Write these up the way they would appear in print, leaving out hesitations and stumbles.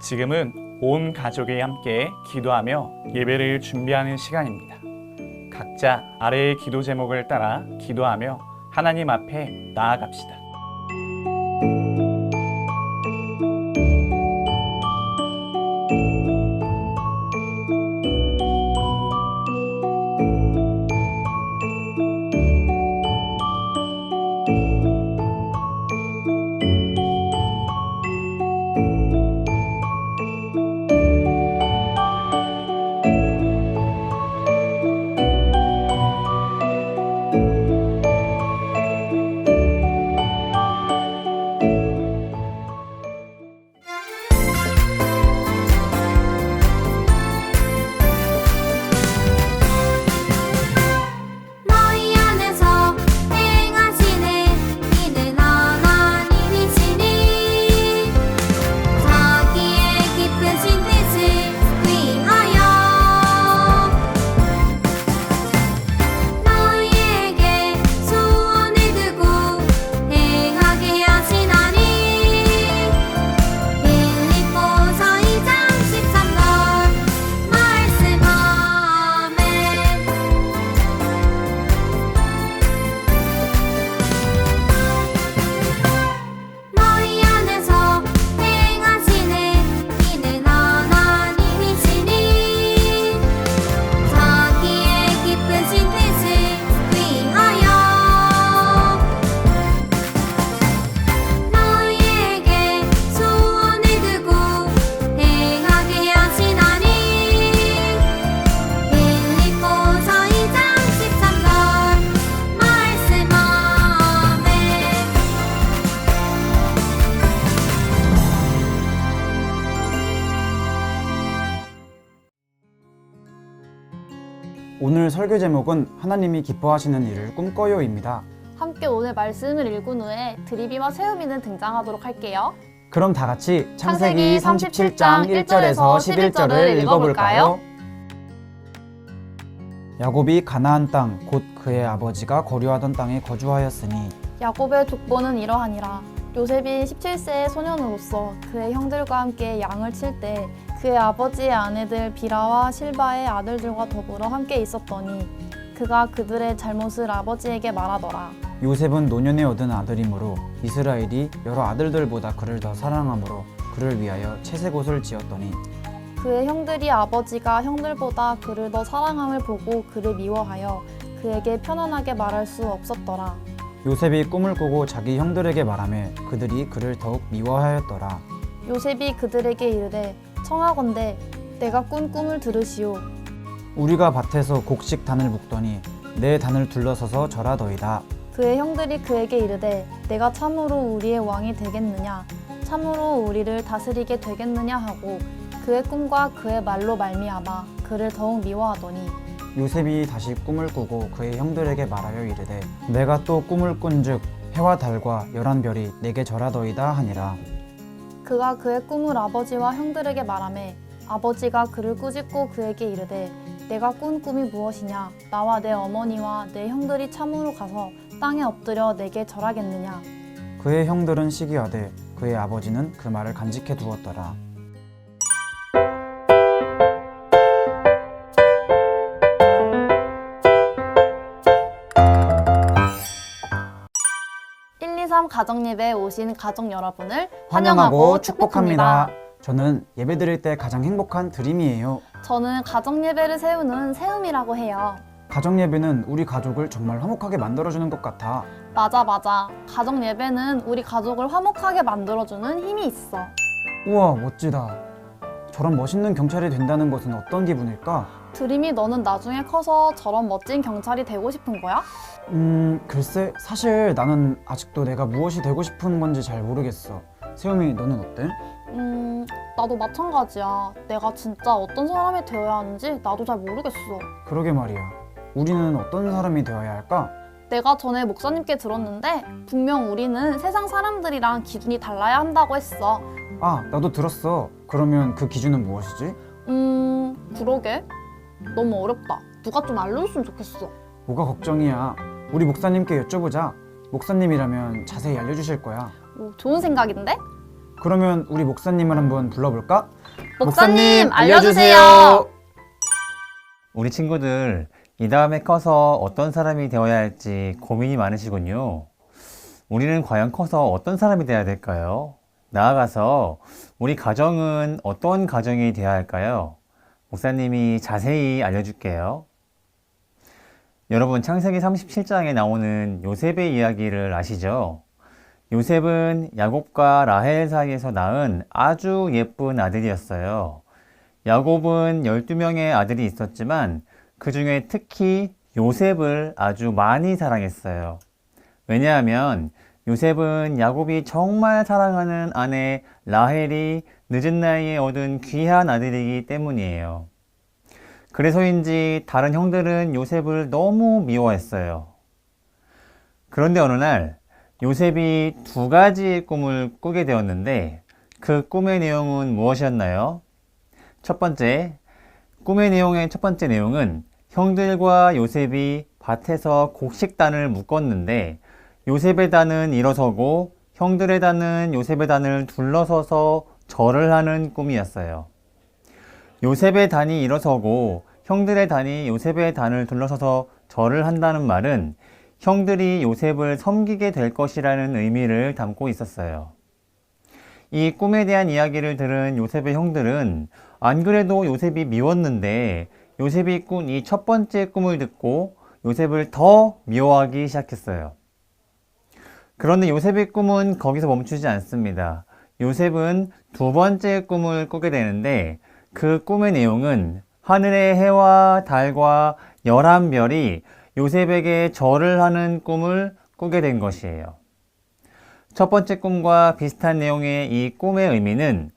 지금은 온 가족이 함께 기도하며 예배를 준비하는 시간입니다. 각자 아래의 기도 제목을 따라 기도하며 하나님 앞에 나아갑시다. 오늘 설교 제목은 하나님이 기뻐하시는 일을 꿈꿔요입니다. 함께 오늘 말씀을 읽은 후에 드리비와 세우미는 등장하도록 할게요. 그럼 다 같이 창세기 37장 1절에서 11절을 읽어볼까요? 야곱이 가나안 땅 곧 그의 아버지가 거류하던 땅에 거주하였으니 야곱의 족보는 이러하니라. 요셉이 17세의 소년으로서 그의 형들과 함께 양을 칠 때 그의 아버지의 아내들 비라와 실바의 아들들과 더불어 함께 있었더니 그가 그들의 잘못을 아버지에게 말하더라. 요셉은 노년에 얻은 아들이므로 이스라엘이 여러 아들들보다 그를 더 사랑하므로 그를 위하여 채색옷을 지었더니 그의 형들이 아버지가 형들보다 그를 더 사랑함을 보고 그를 미워하여 그에게 편안하게 말할 수 없었더라. 요셉이 꿈을 꾸고 자기 형들에게 말하며 그들이 그를 더욱 미워하였더라. 요셉이 그들에게 이르되 청하건대 내가 꾼 꿈을 들으시오. 우리가 밭에서 곡식 단을 묶더니 내 단을 둘러서서 절하더이다. 그의 형들이 그에게 이르되 내가 참으로 우리의 왕이 되겠느냐 참으로 우리를 다스리게 되겠느냐 하고 그의 꿈과 그의 말로 말미암아 그를 더욱 미워하더니 요셉이 다시 꿈을 꾸고 그의 형들에게 말하여 이르되 내가 또 꿈을 꾼즉 해와 달과 열한 별이 내게 절하더이다 하니라. 그가 그의 꿈을 아버지와 형들에게 말하매 아버지가 그를 꾸짖고 그에게 이르되 내가 꾼 꿈이 무엇이냐 나와 내 어머니와 내 형들이 참으로 가서 땅에 엎드려 내게 절하겠느냐. 그의 형들은 시기하되 그의 아버지는 그 말을 간직해 두었더라. 가정예배에 오신 가족 여러분을 환영하고 축복합니다. 저는 예배드릴 때 가장 행복한 드림이에요. 저는 가정예배를 세우는 세움이라고 해요. 가정예배는 우리 가족을 정말 화목하게 만들어주는 것 같아. 맞아. 가정예배는 우리 가족을 화목하게 만들어주는 힘이 있어. 우와, 멋지다. 저런 멋있는 경찰이 된다는 것은 어떤 기분일까? 드림이 너는 나중에 커서 저런 멋진 경찰이 되고 싶은 거야? 글쎄, 사실 나는 아직도 내가 무엇이 되고 싶은 건지 잘 모르겠어. 세움이, 너는 어때? 나도 마찬가지야. 내가 진짜 어떤 사람이 되어야 하는지 나도 잘 모르겠어. 그러게 말이야. 우리는 어떤 사람이 되어야 할까? 내가 전에 목사님께 들었는데 분명 우리는 세상 사람들이랑 기준이 달라야 한다고 했어. 아, 나도 들었어. 그러면 그 기준은 무엇이지? 그러게. 너무 어렵다. 누가 좀 알려줬으면 좋겠어. 뭐가 걱정이야. 우리 목사님께 여쭤보자. 목사님이라면 자세히 알려주실 거야. 좋은 생각인데? 그러면 우리 목사님을 한번 불러볼까? 목사님, 알려주세요. 우리 친구들, 이 다음에 커서 어떤 사람이 되어야 할지 고민이 많으시군요. 우리는 과연 커서 어떤 사람이 되어야 될까요? 나아가서 우리 가정은 어떤 가정이 되어야 할까요? 목사님이 자세히 알려줄게요. 여러분, 창세기 37장에 나오는 요셉의 이야기를 아시죠? 요셉은 야곱과 라헬 사이에서 낳은 아주 예쁜 아들이었어요. 야곱은 12명의 아들이 있었지만 그 중에 특히 요셉을 아주 많이 사랑했어요. 왜냐하면 요셉은 야곱이 정말 사랑하는 아내 라헬이 늦은 나이에 얻은 귀한 아들이기 때문이에요. 그래서인지 다른 형들은 요셉을 너무 미워했어요. 그런데 어느 날 요셉이 2가지의 꿈을 꾸게 되었는데 그 꿈의 내용은 무엇이었나요? 첫 번째, 꿈의 내용의 첫 번째 내용은 형들과 요셉이 밭에서 곡식단을 묶었는데 요셉의 단은 일어서고 형들의 단은 요셉의 단을 둘러서서 절을 하는 꿈이었어요. 요셉의 단이 일어서고 형들의 단이 요셉의 단을 둘러서서 절을 한다는 말은 형들이 요셉을 섬기게 될 것이라는 의미를 담고 있었어요. 이 꿈에 대한 이야기를 들은 요셉의 형들은 안 그래도 요셉이 미웠는데 요셉이 꾼 이 첫 번째 꿈을 듣고 요셉을 더 미워하기 시작했어요. 그런데 요셉의 꿈은 거기서 멈추지 않습니다. 요셉은 2번째 꿈을 꾸게 되는데 그 꿈의 내용은 하늘의 해와 달과 11별이 요셉에게 절을 하는 꿈을 꾸게 된 것이에요. 첫 번째 꿈과 비슷한 내용의 이 꿈의 의미는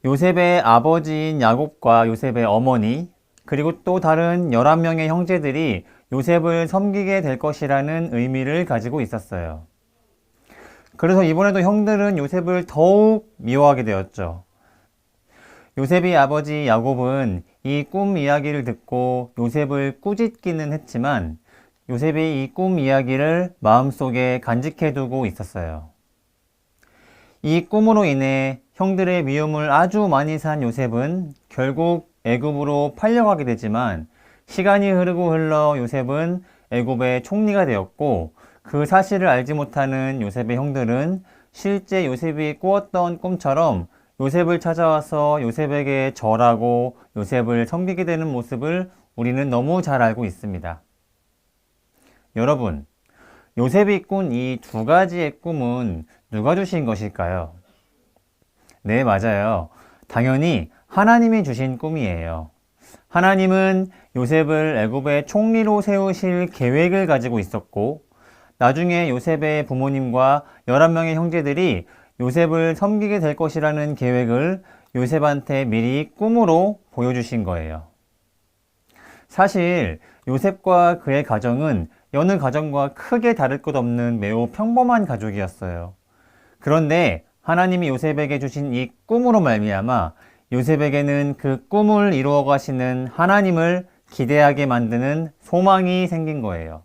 요셉의 아버지인 야곱과 요셉의 어머니, 그리고 또 다른 11명의 형제들이 요셉을 섬기게 될 것이라는 의미를 가지고 있었어요. 그래서 이번에도 형들은 요셉을 더욱 미워하게 되었죠. 요셉의 아버지 야곱은 이 꿈 이야기를 듣고 요셉을 꾸짖기는 했지만 요셉이 이 꿈 이야기를 마음속에 간직해두고 있었어요. 이 꿈으로 인해 형들의 미움을 아주 많이 산 요셉은 결국 애굽으로 팔려가게 되지만 시간이 흐르고 흘러 요셉은 애굽의 총리가 되었고 그 사실을 알지 못하는 요셉의 형들은 실제 요셉이 꾸었던 꿈처럼 요셉을 찾아와서 요셉에게 절하고 요셉을 섬기게 되는 모습을 우리는 너무 잘 알고 있습니다. 여러분, 요셉이 꾼 이 2가지의 꿈은 누가 주신 것일까요? 네, 맞아요. 당연히 하나님이 주신 꿈이에요. 하나님은 요셉을 애굽의 총리로 세우실 계획을 가지고 있었고 나중에 요셉의 부모님과 11명의 형제들이 요셉을 섬기게 될 것이라는 계획을 요셉한테 미리 꿈으로 보여주신 거예요. 사실 요셉과 그의 가정은 여느 가정과 크게 다를 것 없는 매우 평범한 가족이었어요. 그런데 하나님이 요셉에게 주신 이 꿈으로 말미암아 요셉에게는 그 꿈을 이루어 가시는 하나님을 기대하게 만드는 소망이 생긴 거예요.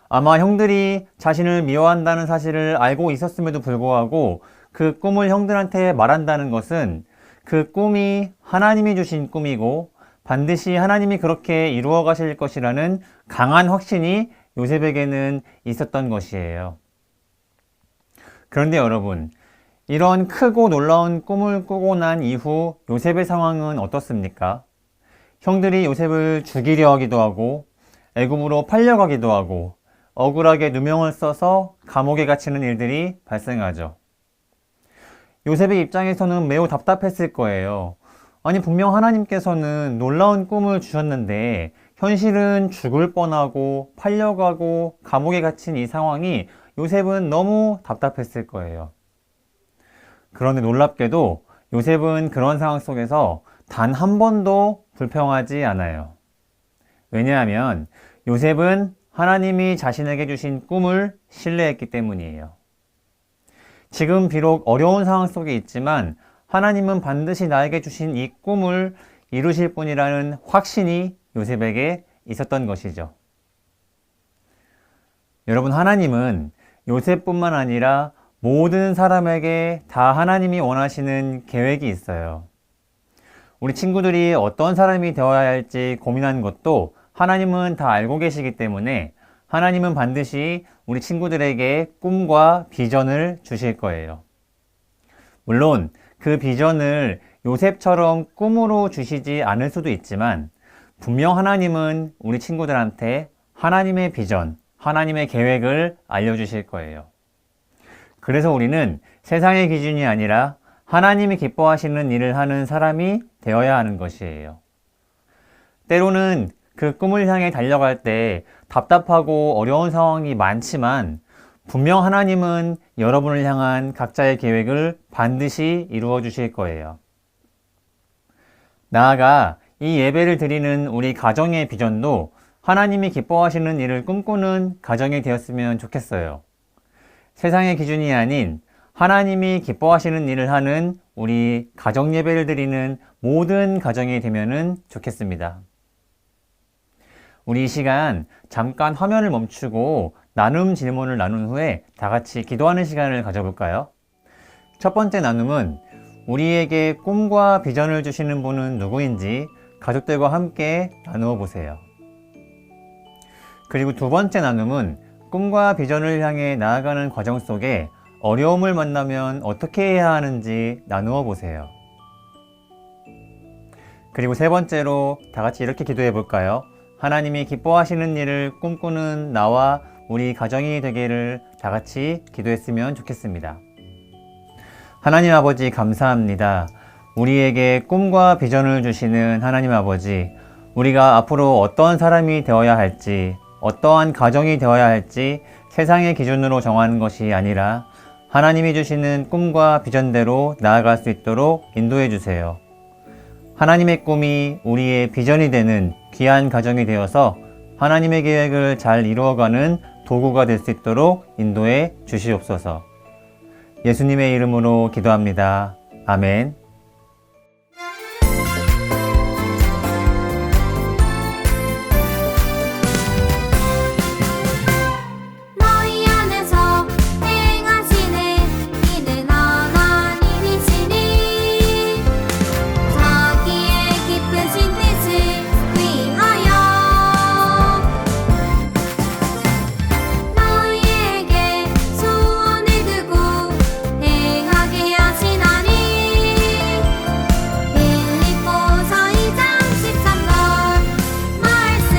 아마 형들이 자신을 미워한다는 사실을 알고 있었음에도 불구하고 그 꿈을 형들한테 말한다는 것은 그 꿈이 하나님이 주신 꿈이고 반드시 하나님이 그렇게 이루어 가실 것이라는 강한 확신이 요셉에게는 있었던 것이에요. 그런데 여러분, 이런 크고 놀라운 꿈을 꾸고 난 이후 요셉의 상황은 어떻습니까? 형들이 요셉을 죽이려 하기도 하고 애굽으로 팔려가기도 하고 억울하게 누명을 써서 감옥에 갇히는 일들이 발생하죠. 요셉의 입장에서는 매우 답답했을 거예요. 아니, 분명 하나님께서는 놀라운 꿈을 주셨는데 현실은 죽을 뻔하고 팔려가고 감옥에 갇힌 이 상황이 요셉은 너무 답답했을 거예요. 그런데 놀랍게도 요셉은 그런 상황 속에서 단 한 번도 불평하지 않아요. 왜냐하면 요셉은 하나님이 자신에게 주신 꿈을 신뢰했기 때문이에요. 지금 비록 어려운 상황 속에 있지만 하나님은 반드시 나에게 주신 이 꿈을 이루실 분이라는 확신이 요셉에게 있었던 것이죠. 여러분, 하나님은 요셉뿐만 아니라 모든 사람에게 다 하나님이 원하시는 계획이 있어요. 우리 친구들이 어떤 사람이 되어야 할지 고민하는 것도 하나님은 다 알고 계시기 때문에 하나님은 반드시 우리 친구들에게 꿈과 비전을 주실 거예요. 물론 그 비전을 요셉처럼 꿈으로 주시지 않을 수도 있지만 분명 하나님은 우리 친구들한테 하나님의 비전, 하나님의 계획을 알려주실 거예요. 그래서 우리는 세상의 기준이 아니라 하나님이 기뻐하시는 일을 하는 사람이 되어야 하는 것이에요. 때로는 그 꿈을 향해 달려갈 때 답답하고 어려운 상황이 많지만 분명 하나님은 여러분을 향한 각자의 계획을 반드시 이루어 주실 거예요. 나아가 이 예배를 드리는 우리 가정의 비전도 하나님이 기뻐하시는 일을 꿈꾸는 가정이 되었으면 좋겠어요. 세상의 기준이 아닌 하나님이 기뻐하시는 일을 하는 우리 가정 예배를 드리는 모든 가정이 되면은 좋겠습니다. 우리 이 시간 잠깐 화면을 멈추고 나눔 질문을 나눈 후에 다 같이 기도하는 시간을 가져볼까요? 첫 번째 나눔은 우리에게 꿈과 비전을 주시는 분은 누구인지 가족들과 함께 나누어 보세요. 그리고 두 번째 나눔은 꿈과 비전을 향해 나아가는 과정 속에 어려움을 만나면 어떻게 해야 하는지 나누어 보세요. 그리고 세 번째로 다 같이 이렇게 기도해 볼까요? 하나님이 기뻐하시는 일을 꿈꾸는 나와 우리 가정이 되기를 다 같이 기도했으면 좋겠습니다. 하나님 아버지 감사합니다. 우리에게 꿈과 비전을 주시는 하나님 아버지, 우리가 앞으로 어떤 사람이 되어야 할지, 어떠한 가정이 되어야 할지 세상의 기준으로 정하는 것이 아니라 하나님이 주시는 꿈과 비전대로 나아갈 수 있도록 인도해 주세요. 하나님의 꿈이 우리의 비전이 되는 귀한 가정이 되어서 하나님의 계획을 잘 이루어가는 도구가 될 수 있도록 인도해 주시옵소서. 예수님의 이름으로 기도합니다. 아멘. 너희 안에서 행하시는 이는 하나님이시니 자기의 기쁘신 뜻을 위하여 너희에게 소원을 두고 행하게 하시나니 빌립보서 2장 13절 말씀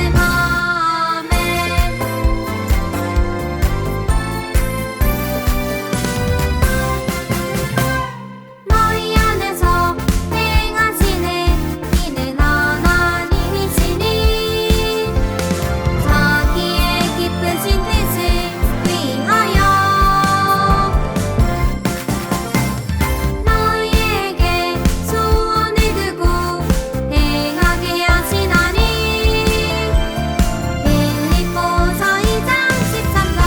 아멘. 너희 안에서 행하시는 이는 하나님이시니 자기의 기쁘신 뜻을 위하여 너희에게 소원을 두고 행하게 하시나니 빌립보서 2장 13절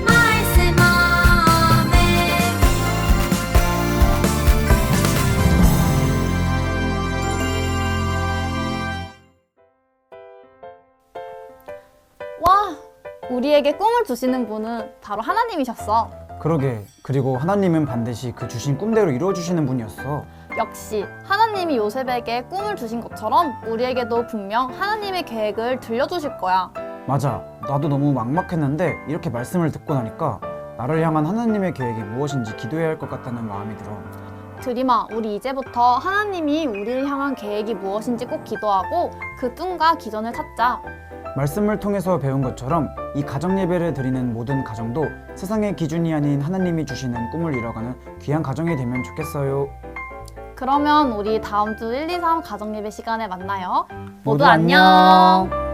말씀 아멘. 와, 우리에게 꿈을 주시는 분은 바로 하나님이셨어. 그러게. 그리고 하나님은 반드시 그 주신 꿈대로 이루어주시는 분이었어. 역시 하나님이 요셉에게 꿈을 주신 것처럼 우리에게도 분명 하나님의 계획을 들려주실 거야. 맞아. 나도 너무 막막했는데 이렇게 말씀을 듣고 나니까 나를 향한 하나님의 계획이 무엇인지 기도해야 할 것 같다는 마음이 들어. 드림아, 우리 이제부터 하나님이 우리를 향한 계획이 무엇인지 꼭 기도하고 그 꿈과 기전을 찾자. 말씀을 통해서 배운 것처럼 이 가정 예배를 드리는 모든 가정도 세상의 기준이 아닌 하나님이 주시는 꿈을 이뤄가는 귀한 가정이 되면 좋겠어요. 그러면 우리 다음 주 1, 2, 3 가정 예배 시간에 만나요. 모두 안녕.